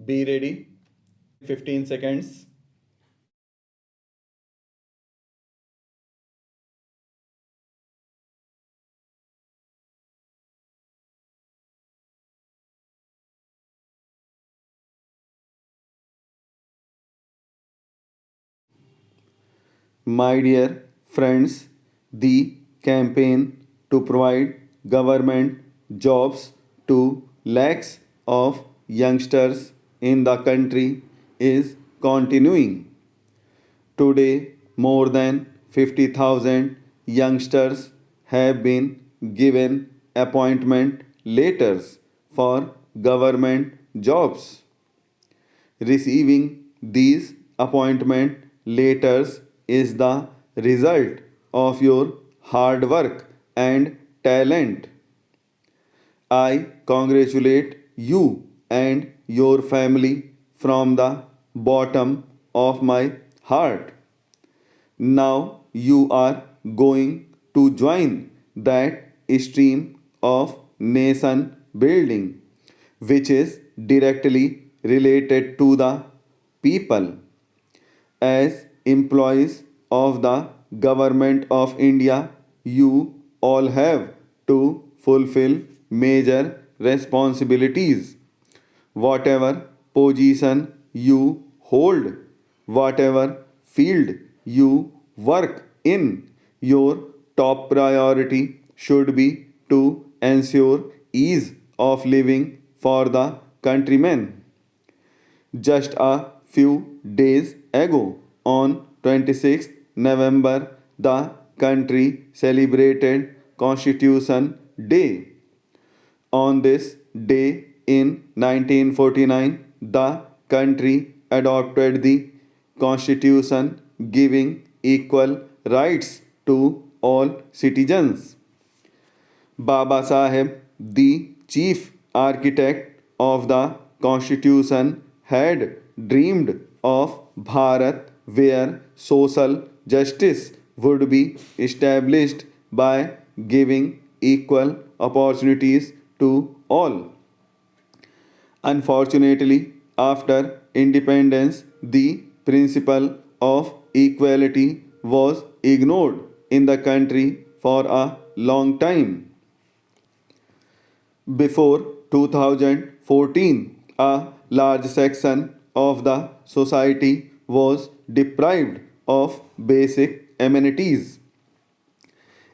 Be ready. 15 seconds. My dear friends, the campaign to provide government jobs to lakhs of youngsters in the country is continuing. Today, more than 50,000 youngsters have been given appointment letters for government jobs. Receiving these appointment letters is the result of your hard work and talent. I congratulate you and your family from the bottom of my heart. Now you are going to join that stream of nation building, which is directly related to the people. As employees of the government of India, you all have to fulfill major responsibilities. Whatever position you hold, whatever field you work in, your top priority should be to ensure ease of living for the countrymen. Just a few days ago, on 26th November, the country celebrated Constitution Day. On this day in 1949, the country adopted the Constitution giving equal rights to all citizens. Baba Saheb, the chief architect of the Constitution, had dreamed of Bharat where social justice would be established by giving equal opportunities to all. Unfortunately, after independence, the principle of equality was ignored in the country for a long time. Before 2014, a large section of the society was deprived of basic amenities.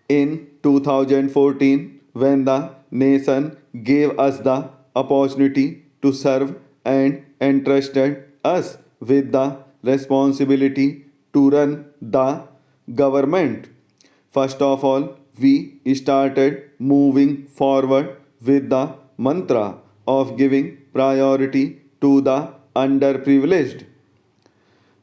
In 2014, when the nation gave us the opportunity to serve and entrusted us with the responsibility to run the government, first of all, we started moving forward with the mantra of giving priority to the underprivileged.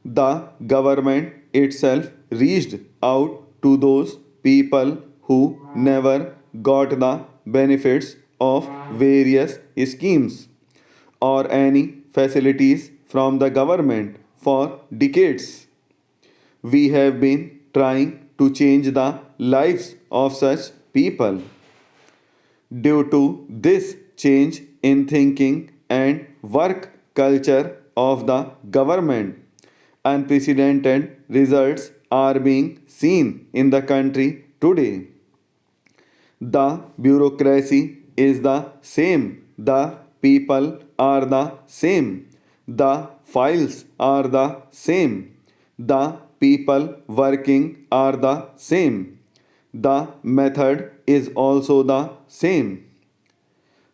The government itself reached out to those people who never got the benefits of various schemes or any facilities from the government for decades. We have been trying to change the lives of such people. Due to this change in thinking and work culture of the government, unprecedented results are being seen in the country today. The bureaucracy is the same, the people are the same, the files are the same, the people working are the same, the method is also the same.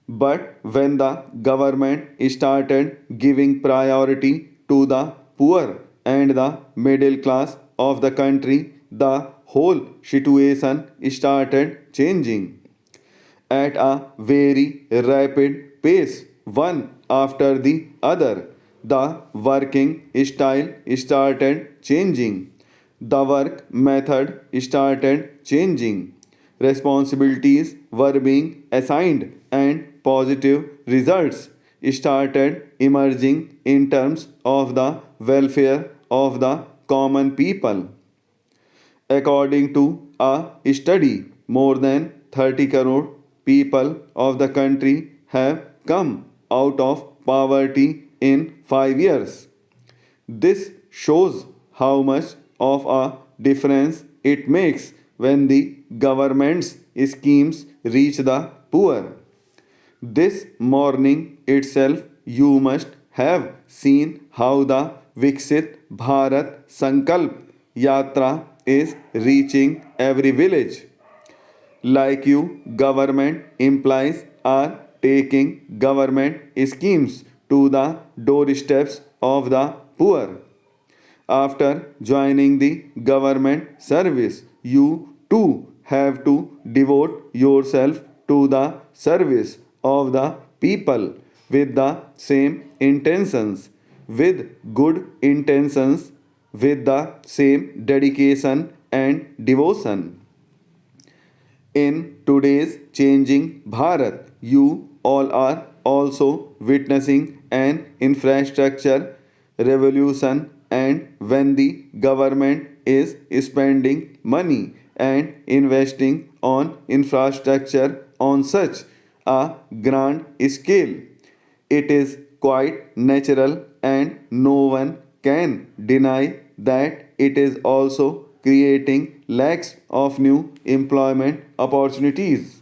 But when the government started giving priority to the poor and the middle class of the country, the whole situation started changing at a very rapid pace, one after the other. The working style started changing. The work method started changing. Responsibilities were being assigned and positive results started emerging in terms of the welfare of the common people. According to a study, more than 30 crore people of the country have come out of poverty in 5 years. This shows how much of a difference it makes when the government's schemes reach the poor. This morning itself, you must have seen how the Viksit Bharat Sankalp Yatra is reaching every village. Like you, government employees are taking government schemes to the doorsteps of the poor. After joining the government service, you too have to devote yourself to the service of the people with the same intentions, with good intentions, with the same dedication and devotion. In today's changing Bharat, you all are also witnessing an infrastructure revolution, and when the government is spending money and investing on infrastructure on such a grand scale, it is quite natural and no one can deny that it is also creating lakhs of new employment opportunities.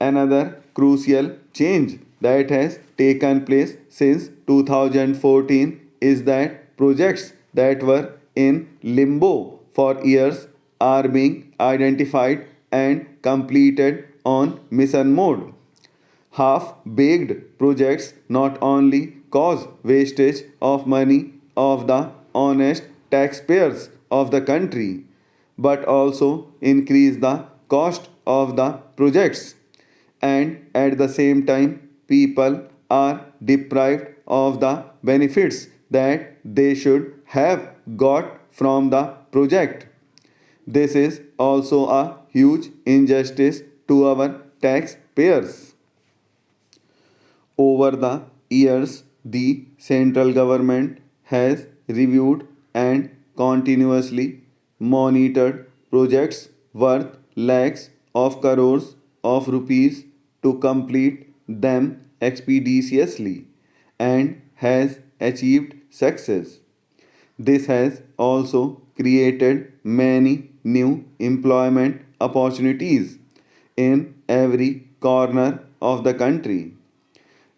Another crucial change that has taken place since 2014 is that projects that were in limbo for years are being identified and completed on mission mode. Half baked projects not only cause wastage of money of the honest taxpayers of the country but also increase the cost of the projects, and at the same time people are deprived of the benefits that they should have got from the project. This is also a huge injustice to our taxpayers. Over the years, the central government has reviewed and continuously monitored projects worth lakhs of crores of rupees to complete them expeditiously and has achieved success. This has also created many new employment opportunities in every corner of the country.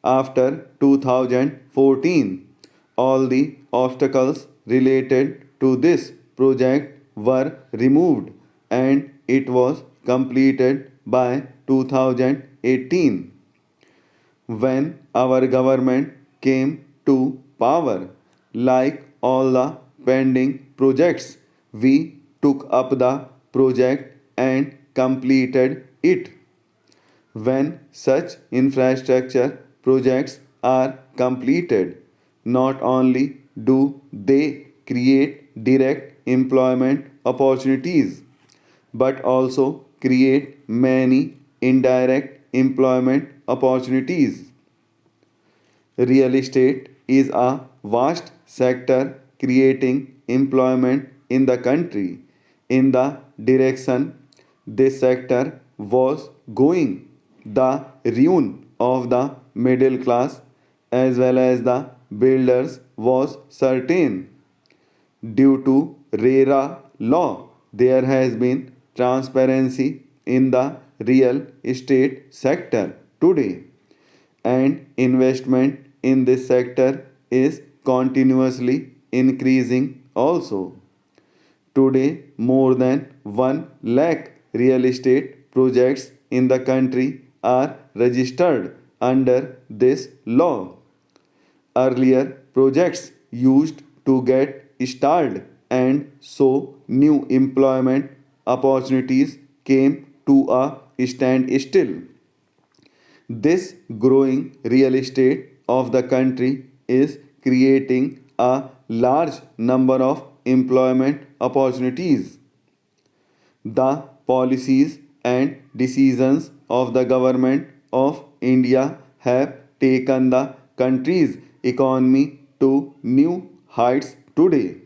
After 2014, all the obstacles related to this project were removed and it was completed by 2018. When our government came to power, like all the pending projects, we took up the project and completed it. When such infrastructure projects are completed, not only do they create direct employment opportunities, but also create many indirect employment opportunities. Real estate is a vast sector creating employment in the country. In the direction this sector was going, the ruin of the middle class as well as the builders was certain. Due to RERA law, there has been transparency in the real estate sector today, and investment in this sector is continuously increasing also. Today, more than 1 lakh real estate projects in the country are registered under this law. Earlier, projects used to get stalled, and so new employment opportunities came to a standstill. This growing real estate of the country is creating a large number of employment opportunities. The policies and decisions of the government of India have taken the country's economy to new heights today.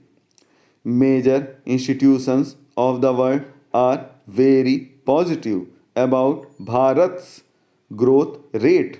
Major institutions of the world are very positive about Bharat's growth rate.